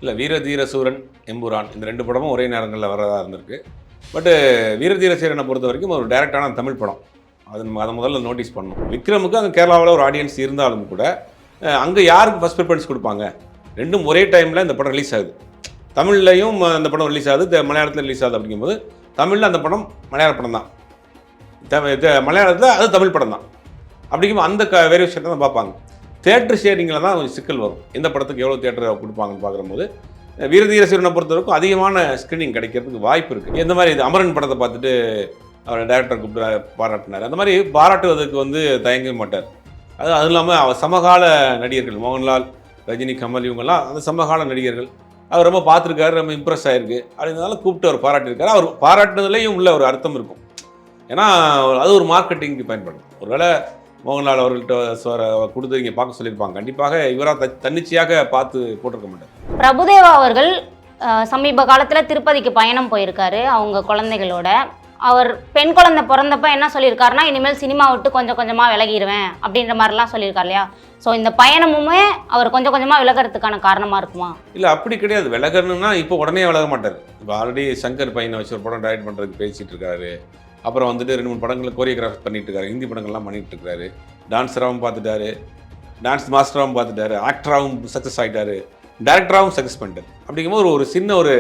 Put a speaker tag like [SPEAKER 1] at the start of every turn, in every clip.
[SPEAKER 1] இல்லை, வீரதீர சூரன், எம்புரான் இந்த 2 படமும் ஒரே நேரங்களில் வரதா இருந்திருக்கு. பட்டு வீரதீர சீரனை பொறுத்த வரைக்கும் ஒரு டைரக்டான தமிழ் படம். அதை முதல்ல நோட்டீஸ் பண்ணணும். விக்ரமுக்கு அங்கே கேரளாவில் ஒரு ஆடியன்ஸ் இருந்தாலும் கூட அங்கே யாருக்கு ஃபஸ்ட் ப்ரிஃபரன்ஸ் கொடுப்பாங்க? ரெண்டும் ஒரே டைமில் இந்த படம் ரிலீஸ் ஆகுது. தமிழ்லையும் அந்த படம் ரிலீஸ் ஆகுது, மலையாளத்தில் ரிலீஸ் ஆகுது. அப்படிங்கும்போது தமிழில் அந்த படம் மலையாள படம் தான், மலையாளத்தில் அது தமிழ் படம் தான். அப்படிங்கும்போது அந்த வேரியேஷனை தான் பார்ப்பாங்க. தேட்டர் ஷேரிங்கில் தான் கொஞ்சம் சிக்கல் வரும். எந்த படத்துக்கு எவ்வளோ தேட்டர் கொடுப்பாங்கன்னு பார்க்கும்போது வீரதீர சீரனை பொறுத்தவரைக்கும் அதிகமான ஸ்க்ரீனிங் கிடைக்கிறதுக்கு வாய்ப்பு இருக்குது. இந்த மாதிரி இது அமரன் படத்தை பார்த்துட்டு அவர் டைரக்டர் கூப்பிட்டு பாராட்டினார். அந்த மாதிரி பாராட்டுவதற்கு தயங்க மாட்டார். அது இல்லாமல் அவர் சமகால நடிகர்கள் மோகன்லால், ரஜினி, கமல் இவங்கெல்லாம் அந்த சமகால நடிகர்கள் அவர் ரொம்ப பார்த்துருக்காரு, ரொம்ப இம்ப்ரெஸ் ஆகிருக்கு. அப்படின்றதால கூப்பிட்டு அவர் பாராட்டியிருக்காரு. அவர் பாராட்டுனதுலேயும் உள்ள ஒரு அர்த்தம் இருக்கும். ஏன்னா அது ஒரு மார்க்கெட்டிங்க்கு பயன்படும். ஒருவேளை மோகன்லால் அவர்கள்ட்ட கொடுத்து இங்கே பார்க்க சொல்லியிருப்பாங்க. கண்டிப்பாக இவராக தன்னிச்சையாக பார்த்து போட்டிருக்க மாட்டார்.
[SPEAKER 2] பிரபுதேவா அவர்கள் சமீப காலத்தில் திருப்பதிக்கு பயணம் போயிருக்காரு அவங்க குழந்தைகளோட. அவர் பெண் குழந்தை பிறந்தப்ப என்ன சொல்லியிருக்காருன்னா, இனிமேல் சினிமா விட்டு கொஞ்சம் கொஞ்சமாக விலகிடுவேன் அப்படின்ற மாதிரிலாம் சொல்லியிருக்காரு இல்லையா? ஸோ இந்த பயணமுமே அவர் கொஞ்சம் கொஞ்சமாக விலகிறதுக்கான காரணமாக இருக்குமா?
[SPEAKER 1] இல்லை, அப்படி கிடையாது. விலகணும்னா இப்போ உடனே விலக மாட்டார். இப்போ ஆல்ரெடி சங்கர் பையனை வச்சு ஒரு படம் டைரக்ட் பண்ணுறதுக்கு பேசிகிட்டு இருக்காரு. அப்புறம் 2-3 படங்களை கோரியோகிராஃப் பண்ணிட்டு இருக்காரு. ஹிந்தி படங்கள்லாம் பண்ணிட்டு இருக்காரு. டான்ஸராகவும் பார்த்துட்டாரு, டான்ஸ் மாஸ்டராகவும் பார்த்துட்டாரு, ஆக்டராகவும் சக்ஸஸ் ஆகிட்டாரு, டைரக்டராகவும் சக்ஸஸ் பண்ணிட்டார். அப்படிங்கும்போது ஒரு சின்ன ஒரு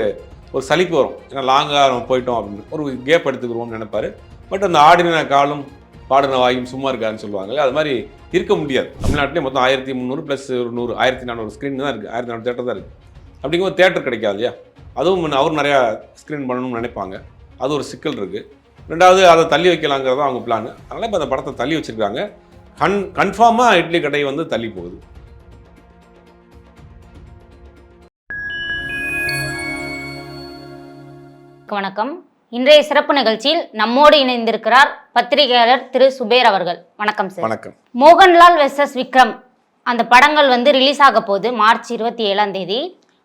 [SPEAKER 1] சலிப்பு வரும். ஏன்னா லாங்காக நம்ம போயிட்டோம் அப்படின்னு ஒரு கேப் எடுத்துக்கிறோம்னு நினைப்பாரு. பட் அந்த ஆடின காலும் பாடின வாயும் சும்மா இருக்காருன்னு சொல்லுவாங்க. அது மாதிரி இருக்க முடியாது. தமிழ்நாட்டிலே மொத்தம் 1300 + 100 1400 ஸ்க்ரீன் தான் இருக்குது. 1400 தேட்டர் தான் இருக்குது. அப்படிங்கும்போது தேட்டர் கிடைக்காது இல்லையா? அதுவும் அவர் நிறையா ஸ்க்ரீன் பண்ணணும்னு நினைப்பாங்க. அது ஒரு சிக்கல் இருக்குது. ரெண்டாவது அதை தள்ளி வைக்கலாங்கிறது அவங்க பிளான். அதனால் இப்போ அந்த படத்தை தள்ளி வச்சுருக்காங்க. கன்ஃபார்மாக இட்லி கடை தள்ளி போகுது.
[SPEAKER 2] வணக்கம். இன்றைய சிறப்பு நிகழ்ச்சியில் நம்மோடு இணைந்திருக்கிறார் பத்திரிகையாளர் திரு சுபேர் அவர்கள். வணக்கம் சார்.
[SPEAKER 1] வணக்கம்.
[SPEAKER 2] மோகன்லால் வெர்சஸ் விக்ரம் அந்த படங்கள் ரிலீஸ் ஆக போகுது மார்ச் 27ஆம் தேதி.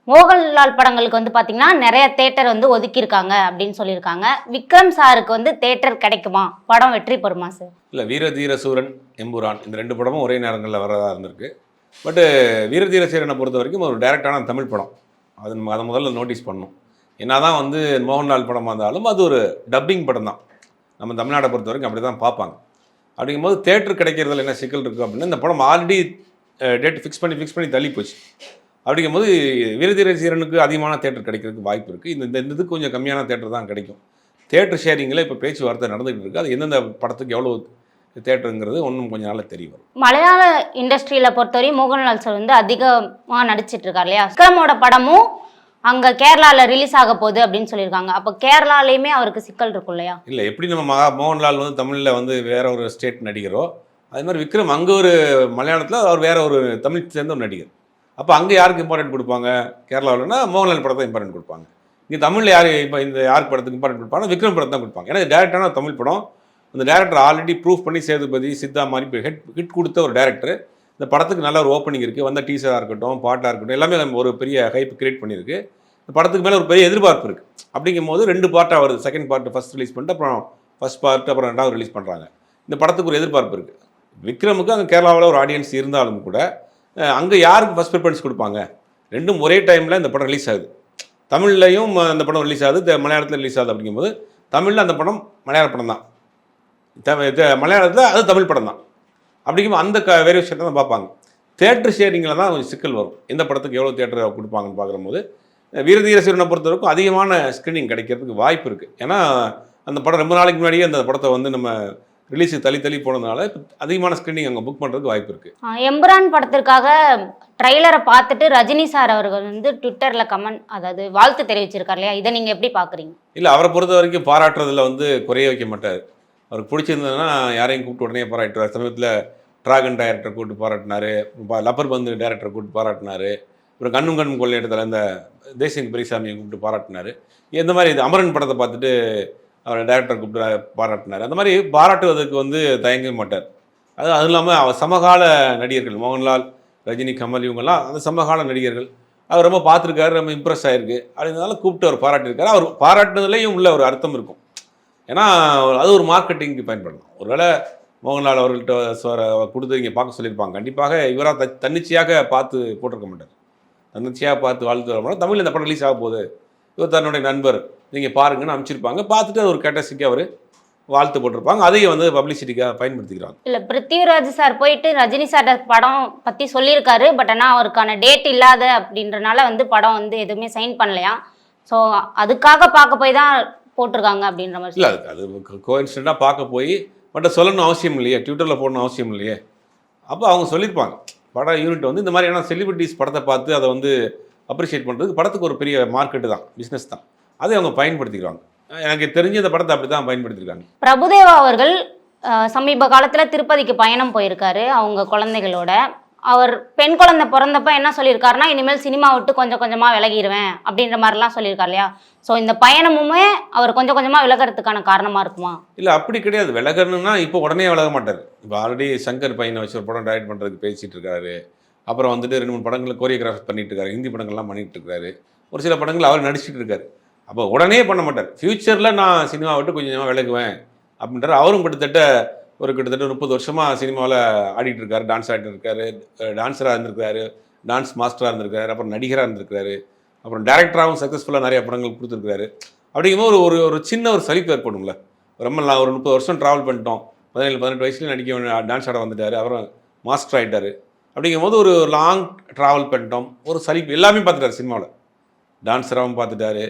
[SPEAKER 2] மோகன்லால் படங்களுக்கு பார்த்தீங்கன்னா நிறைய தேட்டர் ஒதுக்கியிருக்காங்க அப்படின்னு சொல்லியிருக்காங்க. விக்ரம் சாருக்கு தேட்டர் கிடைக்குமா? படம் வெற்றி பெறுமா சார்? இல்லை,
[SPEAKER 1] வீரதீர சூரன், எம்புரான் இந்த 2 படமும் ஒரே நேரங்களில் வரதா இருந்திருக்கு. பட்டு வீரதீர சீரனை பொறுத்த வரைக்கும் ஒரு டைரக்டான தமிழ் படம். அதை முதல்ல நோட்டீஸ் பண்ணணும். என்ன தான் மோகன்லால் படமாக இருந்தாலும் அது ஒரு டப்பிங் படம் தான். நம்ம தமிழ்நாட்டை பொறுத்த வரைக்கும் அப்படி தான் பார்ப்பாங்க. அப்படிங்கும்போது தேட்டர் கிடைக்கிறதுல என்ன சிக்கல் இருக்குது அப்படின்னா, இந்த படம் ஆல்ரெடி டேட் ஃபிக்ஸ் பண்ணி தள்ளி போச்சு. அப்படிங்கும்போது வீரதீர சீரனுக்கு அதிகமான தேட்டர் கிடைக்கிறதுக்கு வாய்ப்பு இருக்குது. இந்த இதுக்கு கொஞ்சம் கம்மியான தேட்டர் தான் கிடைக்கும். தேட்டர் ஷேரிங்கில் இப்போ பேச்சுவார்த்தை நடந்துகிட்டு இருக்குது. அது எந்தெந்த படத்துக்கு எவ்வளோ தேட்டருங்கிறது ஒன்றும் கொஞ்சம் நாளில் தெரிய வரும்.
[SPEAKER 2] மலையாள இண்டஸ்ட்ரியில் பொறுத்தவரையும் மோகன்லால் சார் அதிகமாக நடிச்சிட்டு இருக்கார் இல்லையா? விக்ரமோட படமும் அங்கே கேரளாவில் ரிலீஸ் ஆக போகுது அப்படின்னு சொல்லியிருக்காங்க. அப்போ கேரளாலேயுமே அவருக்கு சிக்கல் இருக்கும் இல்லையா?
[SPEAKER 1] இல்லை, எப்படி நம்ம மோகன்லால் தமிழில் வேற ஒரு ஸ்டேட் நடிகரோ அது மாதிரி விக்ரம் அங்கே ஒரு மலையாளத்தில் அவர் வேற ஒரு தமிழ் சேர்ந்த ஒரு நடிகர். அப்போ அங்கே யாருக்கு இம்பார்ட்டன்ட் கொடுப்பாங்க? கேரளாவில்னா மோகன்லால் படத்தை இம்பார்ட்டன்ட் கொடுப்பாங்க. இங்கே தமிழில் இப்போ இந்த யாருக்கு படத்துக்கு இம்பார்ட்டன்ட் கொடுப்பாங்க? விக்ரம் படத்தை தான் கொடுப்பாங்க. ஏன்னா டேரக்டான தமிழ் படம். அந்த டேரக்டர் ஆல்ரெடி ப்ரூஃப் பண்ணி சேதுபதி, சித்தா மாதிரி ஹிட் கொடுத்த ஒரு டேரக்டர். இந்த படத்துக்கு நல்ல ஒரு ஓப்பனிங் இருக்குது. வந்த டீசராக இருக்கட்டும், பாட்டாக இருக்கட்டும், எல்லாமே ஒரு பெரிய ஹைப் கிரியேட் பண்ணியிருக்கு. இந்த படத்துக்கு மேலே ஒரு பெரிய எதிர்பார்ப்பு இருக்குது. அப்படிங்கும் போது 2 பார்ட்டாக வருது. செகண்ட் பார்ட்டு ஃபஸ்ட் ரிலீஸ் பண்ணிட்டு அப்புறம் ஃபஸ்ட் பார்ட்டு அப்புறம் 2வது ரிலீஸ் பண்ணுறாங்க. இந்த படத்துக்கு ஒரு எதிர்பார்ப்பு இருக்குது. விக்ரமுக்கு அங்கே கேரளாவில் ஒரு ஆடியன்ஸ் இருந்தாலும் கூட அங்கே யாருக்கு ஃபஸ்ட் ப்ரிஃபரன்ஸ் கொடுப்பாங்க? ரெண்டும் ஒரே டைமில் இந்த படம் ரிலீஸ் ஆகுது. தமிழ்லையும் அந்த படம் ரிலீஸ் ஆகுது, மலையாளத்தில் ரிலீஸ் ஆகுது. அப்படிங்கும்போது தமிழில் அந்த படம் மலையாள படம் தான், மலையாளத்தில் அது தமிழ் படம் தான். அப்படிங்கும்போது அந்த வேரியேஷனை தான் பார்ப்பாங்க. தேட்டர் ஷேரிங்கில் தான் கொஞ்சம் சிக்கல் வரும். எந்த படத்துக்கு எவ்வளோ தேட்டர் கொடுப்பாங்கன்னு பார்க்கும்போது வீரதீர சீரனை பொறுத்தவரைக்கும் அதிகமான ஸ்க்ரீனிங் கிடைக்கிறதுக்கு வாய்ப்பு இருக்குது. ஏன்னா அந்த படம் ரொம்ப நாளைக்கு முன்னாடியே அந்த படத்தை நம்ம ரிலீஸு தள்ளி போனதுனால அதிகமான ஸ்க்ரீனிங் அங்கே புக் பண்ணுறதுக்கு வாய்ப்பு இருக்குது.
[SPEAKER 2] எம்புரான் படத்திற்காக ட்ரெய்லரை பார்த்துட்டு ரஜினி சார் அவர்கள் ட்விட்டரில் அதாவது வாழ்த்து தெரிவிச்சிருக்காரு இல்லையா? இதை நீங்கள் எப்படி பார்க்குறீங்க?
[SPEAKER 1] இல்லை, அவரை பொறுத்த வரைக்கும் பாராட்டுறதுல குறைய வைக்க மாட்டார். அவருக்கு பிடிச்சிருந்ததுன்னா யாரையும் கூப்பிட்டு உடனே பாராட்டுவார். சமீபத்தில் டிராகன் டைரக்டரை கூப்பிட்டு பாராட்டினார், லப்பர் பந்து டைரக்டரை கூப்பிட்டு பாராட்டினார், அப்புறம் கண்ணும் கொள்ளையிடத்தில் இந்த தேசிங் பெரியசாமியை கூப்பிட்டு பாராட்டினார். இந்த மாதிரி இது அமரன் படத்தை பார்த்துட்டு அவர் டைரக்டரை கூப்பிட்டு பாராட்டினார். அந்த மாதிரி பாராட்டுவதற்கு தயங்க மாட்டார். அது இல்லாமல் அவர் சமகால நடிகர்கள் மோகன்லால், ரஜினி, கமல் இவங்கெல்லாம் அந்த சமகால நடிகர்கள் அவர் ரொம்ப பார்த்துருக்காரு, ரொம்ப இம்ப்ரெஸ் ஆகிருக்கு. அப்படின்றதால கூப்பிட்டு அவர் பாராட்டியிருக்காரு. அவர் பாராட்டுனதுலேயும் உள்ள ஒரு அர்த்தம் இருக்கும். ஏன்னா அது ஒரு மார்க்கெட்டிங்க்கு பயன்படணும். ஒருவேளை மோகன்லால் அவர்கள்ட்ட கொடுத்து இங்கே பார்க்க சொல்லியிருப்பாங்க. கண்டிப்பாக இவராக தன்னிச்சையாக பார்த்து போட்டிருக்க மாட்டார். தன்னிச்சையாக பார்த்து வாழ்த்து வர தமிழ் இந்த படம் ரிலீஸ் ஆக போகுது, இவர் தன்னுடைய நண்பர் நீங்கள் பாருங்கன்னு அனுப்பிச்சிருப்பாங்க. பார்த்துட்டு அது ஒரு கேட்டசிக்கு அவர் வாழ்த்து போட்டிருப்பாங்க. அதையும் வந்து பப்ளிசிட்டிக்காக பயன்படுத்திக்கிறாங்க.
[SPEAKER 2] இல்லை, பிருத்திவிராஜ் சார் போயிட்டு ரஜினி சார் படம் பற்றி சொல்லியிருக்காரு. பட் ஆனால் அவருக்கான டேட் இல்லாத அப்படின்றனால வந்து படம் வந்து எதுவுமே சைன் பண்ணலையா. ஸோ அதுக்காக பார்க்க போய் தான் போட்டிருக்காங்க அப்படின்ற மாதிரி.
[SPEAKER 1] இல்லை, அது கோஇன்சிடென்ட்டாக பார்க்க போய் பட் சொல்லணும்னு அவசியம் இல்லையே, ட்விட்டரில் போடணும் அவசியம் இல்லையே. அப்போ அவங்க சொல்லியிருப்பாங்க, படம் யூனிட் வந்து இந்த மாதிரியான செலிபிரிட்டிஸ் படத்தை பார்த்து அதை வந்து அப்ரிஷியேட் பண்ணுறதுக்கு படத்துக்கு ஒரு பெரிய மார்க்கெட்டு தான், பிஸ்னஸ் தான். அதை அவங்க பயன்படுத்திக்கிறாங்க. எனக்கு தெரிஞ்ச இந்த படத்தை அப்படி தான் பயன்படுத்திருக்காங்க.
[SPEAKER 2] பிரபுதேவா அவர்கள் சமீப காலத்தில் திருப்பதிக்கு பயணம் போயிருக்காரு அவங்க குழந்தைகளோட. அவர் பெண் குழந்தை பிறந்தப்ப என்ன சொல்லியிருக்காருன்னா, இனிமேல் சினிமா விட்டு கொஞ்சம் கொஞ்சமாக விலகிடுவேன் அப்படின்ற மாதிரிலாம் சொல்லியிருக்காரு இல்லையா. ஸோ இந்த பயணமுமே அவர் கொஞ்சம் கொஞ்சமாக விலகிறதுக்கான காரணமாக இருக்குமா?
[SPEAKER 1] இல்லை, அப்படி கிடையாது. விலகணும்னா இப்போ உடனே விலக மாட்டார். இப்போ ஆல்ரெடி சங்கர் பையனை வச்சு ஒரு படம் டைரக்ட் பண்ணுறதுக்கு பேசிகிட்டு இருக்காரு. அப்புறம் வந்துட்டு 2-3 படங்கள் கோரியோகிராஃப் பண்ணிட்டு இருக்காரு. ஹிந்தி படங்கள்லாம் பண்ணிட்டு இருக்காரு. ஒரு சில படங்கள் அவர் நடிச்சிட்டு இருக்காரு. அப்போ உடனே பண்ண மாட்டார். ஃப்யூச்சரில் நான் சினிமா விட்டு கொஞ்சம் கொஞ்சமாக விலகுவேன் அப்படின்றார். அவரும் கிட்டத்தட்ட 30 வருஷமாக சினிமாவில் ஆடிட்டு இருக்காரு. டான்ஸ் ஆடிட்டு இருக்காரு, டான்ஸராக இருந்திருக்காரு, டான்ஸ் மாஸ்டராக இருந்திருக்காரு, அப்புறம் நடிகராக இருந்திருக்காரு, அப்புறம் டேரக்டராகவும் சக்ஸஸ்ஃபுல்லாக நிறைய படங்கள் கொடுத்துருக்காரு. அப்படிங்கும்போது ஒரு சின்ன ஒரு சலிப்பு ஏற்படும்ல. ரொம்ப ஒரு 30 வருஷம் ட்ராவல் பண்ணிட்டோம், 17-18 வயசுலேயும் நடிக்க டான்ஸ் ஆட வந்துட்டார், அப்புறம் மாஸ்டர் ஆகிட்டார். அப்படிங்கும்போது ஒரு லாங் ட்ராவல் பண்ணிட்டோம், ஒரு சலிப்பு எல்லாமே பார்த்துட்டாரு. சினிமாவில் டான்ஸராகவும் பார்த்துட்டாரு,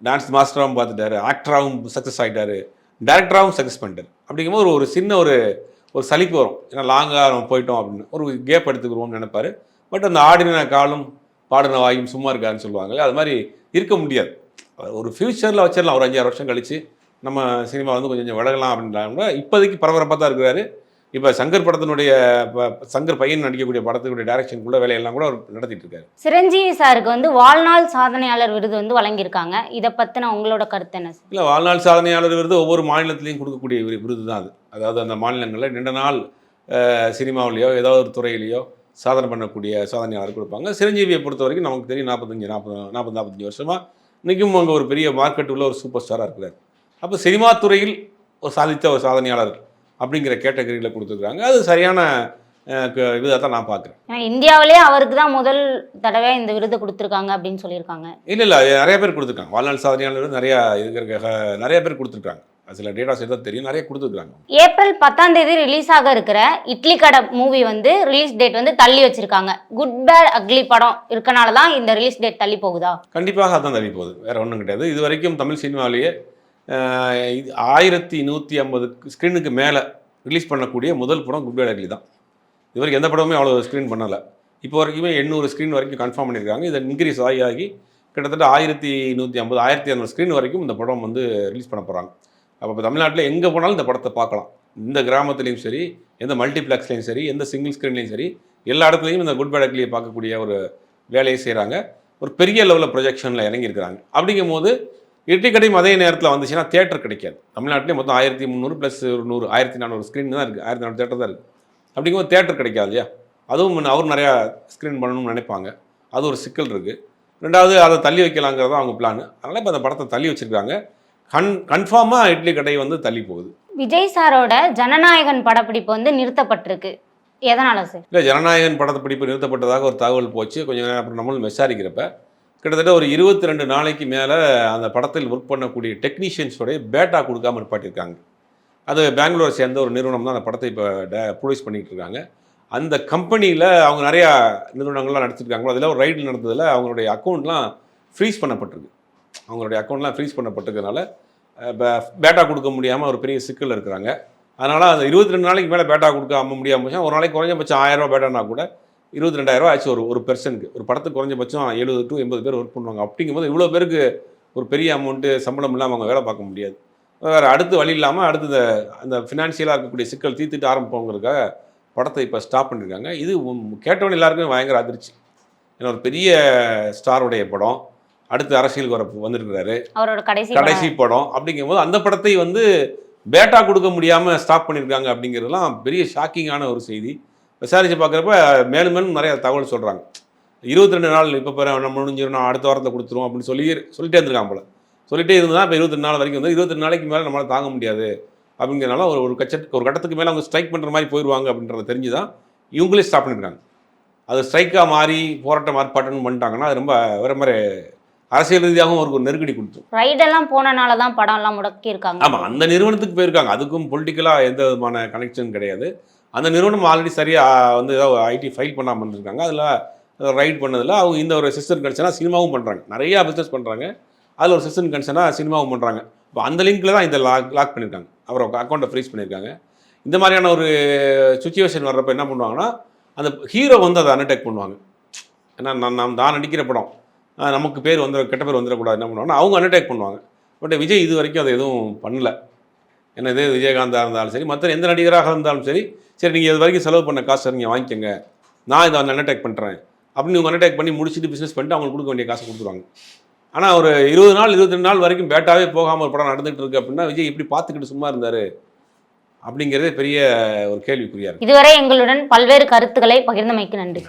[SPEAKER 1] டான்ஸ் மாஸ்டராகவும் பார்த்துட்டாரு, ஆக்டராகவும் சக்ஸஸ் ஆகிட்டாரு, டேரக்டராகவும் சக்ஸஸ் பண்ணிட்டார். அப்படிங்கும்போது ஒரு சின்ன ஒரு சலிப்பு வரும். ஏன்னா லாங்காக நம்ம போயிட்டோம் அப்படின்னு ஒரு கேப் எடுத்துக்கிறோம்னு நினைப்பாரு. பட் அந்த ஆடின காலும் பாடின வாயும் சும்மா இருக்காருன்னு சொல்லுவாங்க. அது மாதிரி இருக்க முடியாது. ஒரு ஃப்யூச்சரில் வச்சிடலாம், ஒரு 5-6 வருஷம் கழித்து நம்ம சினிமா வந்து கொஞ்சம் விலகலாம் அப்படின்றாங்க. இப்போதைக்கு பரபரப்பாக தான் இருக்கிறாரு. இப்போ சங்கர் படத்தினுடைய சங்கர் பையன் நடிக்கக்கூடிய படத்தினுடைய டைரக்ஷன் கூட வேலையெல்லாம் கூட அவர் நடத்திட்டு இருக்காரு.
[SPEAKER 2] சிரஞ்சீவி சாருக்கு வந்து வாழ்நாள் சாதனையாளர் விருது வந்து வழங்கியிருக்காங்க. இதை பற்றின உங்களோட கருத்து என்ன?
[SPEAKER 1] இல்லை, வாழ்நாள் சாதனையாளர் விருது ஒவ்வொரு மாநிலத்திலையும் கொடுக்கக்கூடிய விருது தான் அது. அதாவது அந்த மாநிலங்களில் நீண்ட நாள் சினிமாவிலேயோ ஏதாவது ஒரு துறையிலையோ சாதனை பண்ணக்கூடிய சாதனையாளர் கொடுப்பாங்க. சிரஞ்சீவியை பொறுத்த வரைக்கும் நமக்கு தெரியும் 45 வருஷமாக இன்றைக்கும் அங்கே ஒரு பெரிய மார்க்கெட் உள்ள ஒரு சூப்பர் ஸ்டாராக இருக்கிறார். அப்போ சினிமா துறையில் ஒரு சாதித்த ஒரு சாதனையாளர் அப்படிங்கிற கேட்டகரியில் கொடுத்துருக்குறாங்க. அது சரியான இதாக தான் நான் பார்க்குறேன்.
[SPEAKER 2] இந்தியாவிலே அவருக்கு தான் முதல் தடவை இந்த விருது கொடுத்துருக்காங்க அப்படின்னு சொல்லியிருக்காங்க.
[SPEAKER 1] இல்லை, நிறைய பேர் கொடுத்துருக்காங்க. வாழ்நாள் சாதனையாளர் நிறைய பேர் கொடுத்துருக்காங்க. சில டேட்டாஸ் எதாவது தெரியும், நிறைய கொடுத்துருக்காங்க.
[SPEAKER 2] ஏப்ரல் 10ஆம் தேதி ரிலீஸ் ஆக இருக்கிற இட்லி கடை மூவி வந்து ரிலீஸ் டேட் வந்து தள்ளி வச்சிருக்காங்க. குட் பேட் அக்லி படம் இருக்கனால தான் இந்த ரிலீஸ் டேட் தள்ளி போகுதா?
[SPEAKER 1] கண்டிப்பாக அதான் தள்ளி போகுது, வேற ஒன்றும் கிடையாது. இது வரைக்கும் தமிழ் சினிமாவிலேயே 1150 ஸ்க்ரீனுக்கு மேலே ரிலீஸ் பண்ணக்கூடிய முதல் படம் குட் பேட் அக்லி தான். இது வரைக்கும் எந்த படமுமே அவ்வளோ ஸ்க்ரீன் பண்ணலை. இப்போ வரைக்குமே 800 ஸ்க்ரீன் வரைக்கும் கன்ஃபார்ம் பண்ணியிருக்காங்க. இதை இன்க்ரீஸ் ஆகி கிட்டத்தட்ட 1150 1200 ஸ்க்ரீன் வரைக்கும் இந்த படம் வந்து ரிலீஸ் பண்ண போகிறாங்க. அப்போ இப்போ தமிழ்நாட்டில் எங்கே போனாலும் இந்த படத்தை பார்க்கலாம். இந்த கிராமத்துலேயும் சரி, எந்த மல்டிப்ளெக்ஸ்லேயும் சரி, எந்த சிங்கிள் ஸ்க்ரீன்லேயும் சரி, எல்லா இடத்துலையும் இந்த குட் பேட் அக்லியை பார்க்கக்கூடிய ஒரு வேலையை செய்கிறாங்க. ஒரு பெரிய லெவலில் ப்ரொஜெக்ஷனில் இறங்கியிருக்கிறாங்க. அப்படிங்கும் போது இட்லி கடையும் அதே நேரத்தில் வந்துச்சுன்னா தியேட்டர் கிடைக்காது. தமிழ்நாட்டிலே மொத்தம் 1300 ப்ளஸ் ஒரு 100 1400 ஸ்க்ரீன் தான் இருக்குது, 1400 தியேட்டர் தான் இருக்குது. அப்படிங்கும்போது தியேட்டர் கிடைக்காது இல்லையா. அதுவும் அவர் நிறையா ஸ்க்ரீன் பண்ணணும்னு நினைப்பாங்க. அது ஒரு சிக்கல் இருக்குது. ரெண்டாவது அதை தள்ளி வைக்கலாங்கிறது தான் அவங்க பிளான். அதனால் இப்போ அந்த படத்தை தள்ளி வச்சுருக்காங்க. கன்ஃபார்மாக இட்லி கடை வந்து தள்ளி போகுது.
[SPEAKER 2] விஜய் சாரோட ஜனநாயகன் படப்பிடிப்பு வந்து நிறுத்தப்பட்டிருக்கு. எதனால சார்? இல்லை,
[SPEAKER 1] ஜனநாயகன் படப்பிடிப்பு நிறுத்தப்பட்டதாக ஒரு தகவல் போச்சு. கொஞ்சம் நேரம் அப்புறம் நம்மளும் விசாரிக்கிறப்ப கிட்டத்தட்ட ஒரு 22 நாளைக்கு மேலே அந்த படத்தில் ஒர்க் பண்ணக்கூடிய டெக்னீஷியன்ஸோடைய பேட்டா கொடுக்காம நிப்பாட்டியிருக்காங்க. அது பெங்களூரை சேர்ந்த ஒரு நிறுவனம் தான் அந்த படத்தை இப்போ ப்ரொடியூஸ் பண்ணிகிட்டு இருக்காங்க. அந்த கம்பெனியில் அவங்க நிறையா நிறுவனங்கள்லாம் நடத்திருக்காங்களோ அதில் ஒரு ரைடு நடந்ததில் அவங்களுடைய அக்கௌண்ட்லாம் ஃப்ரீஸ் பண்ணப்பட்டிருக்கு. அவங்களுடைய அக்கௌண்ட்லாம் ஃப்ரீஸ் பண்ணப்பட்டிருக்கனால பேட்டா கொடுக்க முடியாமல் ஒரு பெரிய சிக்கல் இருக்கிறாங்க. அதனால் அந்த 22 நாளைக்கு மேலே பேட்டா கொடுக்காம முடியாமல் போச்சு. ஒரு நாளைக்கு குறைஞ்சபட்சம் 1000 ரூபா பேட்டானா கூட 22,000 ஆச்சு ஒரு பெர்சனுக்கு. ஒரு படத்துக்கு குறைஞ்சபட்சம் 70 to 80 பேர் ஒர்க் பண்ணுவாங்க. அப்படிங்கும்போது இவ்வளோ பேருக்கு ஒரு பெரிய அமௌண்ட்டு சம்பளம் இல்லாமல் அவங்க வேலை பார்க்க முடியாது. வேறு அடுத்து வழி இல்லாமல் அடுத்து அந்த ஃபினான்ஷியலாக இருக்கக்கூடிய சிக்கல் தீர்த்துட்டு ஆரம்பிப்பவங்களுக்காக படத்தை இப்போ ஸ்டாப் பண்ணியிருக்காங்க. இது கேட்டவன் எல்லாருக்குமே பயங்கர அதிர்ச்சி. ஏன்னா ஒரு பெரிய ஸ்டாருடைய படம், அடுத்து அரசியலுக்கு வந்துருக்கிறாரு,
[SPEAKER 2] அவரோட கடைசி
[SPEAKER 1] படம். அப்படிங்கும்போது அந்த படத்தை வந்து பேட்டா கொடுக்க முடியாமல் ஸ்டாப் பண்ணியிருக்காங்க அப்படிங்கிறதுலாம் பெரிய ஷாக்கிங்கான ஒரு செய்தி. விசாரித்து பார்க்குறப்ப மேலும் மேலும் நிறைய தகவல் சொல்கிறாங்க. 22 நாள் இப்போ நம்ம முடிஞ்சிடும், அடுத்த வாரத்தில் கொடுத்துருவோம் அப்படின்னு சொல்லிட்டே இருந்திருக்காங்க போல. சொல்லிட்டே இருந்தால் இப்போ 22 நாள் வரைக்கும் வந்து 22 நாளைக்கு மேலே நம்மளால் தாங்க முடியாது அப்படிங்கிறனால ஒரு கட்டத்துக்கு மேலே அவங்க ஸ்ட்ரைக் பண்ணுற மாதிரி போயிடுவாங்க அப்படின்றத தெரிஞ்சு தான் இவங்களே ஸ்டாப் பண்ணியிருக்காங்க. அது ஸ்ட்ரைக்காக மாறி போராட்டம் ஆர்ப்பாட்டம்னு பண்ணிட்டாங்கன்னா அது ரொம்ப வேற மாதிரி அரசியல் ரீதியாகவும் ஒரு நெருக்கடி கொடுத்து.
[SPEAKER 2] ரைடெல்லாம் போனனால தான் படம்லாம் முடக்கி இருக்காங்க.
[SPEAKER 1] ஆமாம், அந்த நிறுவனத்துக்கு போயிருக்காங்க. அதுக்கும் பொலிட்டிக்கலாக எந்த விதமான கனெக்ஷன் கிடையாது. அந்த நிறுவனம் ஆல்ரெடி சரியாக வந்து ஏதாவது ஐடி ஃபைல் பண்ணாமல் இருந்திருக்காங்க. அதில் ரைட் பண்ணதில் அவங்க இந்த ஒரு சிஸ்டம் கன்சனாக சினிமாவும் பண்ணுறாங்க. நிறையா பிஸ்னஸ் பண்ணுறாங்க. அதில் ஒரு சிஸ்டம் கன்சனாக சினிமாவும் பண்ணுறாங்க. இப்போ அந்த லிங்க்கில் தான் இந்த லாக் பண்ணியிருக்காங்க. அவரை அக்கௌண்ட்டை ஃப்ரீஸ் பண்ணியிருக்காங்க. இந்த மாதிரியான ஒரு சுச்சுவேஷன் வர்றப்போ என்ன பண்ணுவாங்கன்னா, அந்த ஹீரோ வந்து அதை அண்டர்டேக் பண்ணுவாங்க. ஏன்னா நான் நடிக்கிற படம் நமக்கு பேர் கெட்ட பேர் வந்துடக்கூடாது. என்ன பண்ணுவாங்கன்னா அவங்க அண்டர்டேக் பண்ணுவாங்க. பட் விஜய் இது வரைக்கும் அதை எதுவும் பண்ணல. ஏன்னா இதே விஜயகாந்தாக இருந்தாலும் சரி, மற்ற எந்த நடிகராக இருந்தாலும் சரி, சரி நீங்கள் இது வரைக்கும் செலவு பண்ண காசை நீங்கள் வாங்கிக்கோங்க, நான் இதை அண்டர்டேக் பண்ணுறேன் அப்படின்னு இவங்க அண்டர்டேக் பண்ணி முடிச்சுட்டு பிஸ்னஸ் பண்ணிட்டு அவங்களுக்கு கொடுக்க வேண்டிய காசை கொடுத்துருவாங்க. ஆனால் ஒரு 20 நாள் 22 நாள் வரைக்கும் பேட்டாவே போகாமல் ஒரு படம் நடந்துகிட்டு இருக்கு அப்படின்னா விஜய் எப்படி பார்த்துக்கிட்டு சும்மா இருந்தார் அப்படிங்கிறதே பெரிய ஒரு கேள்விக்குறியா இருக்கு.
[SPEAKER 2] இதுவரை எங்களுடன் பல்வேறு கருத்துக்களை பகிர்ந்தமைக்கு நன்றி.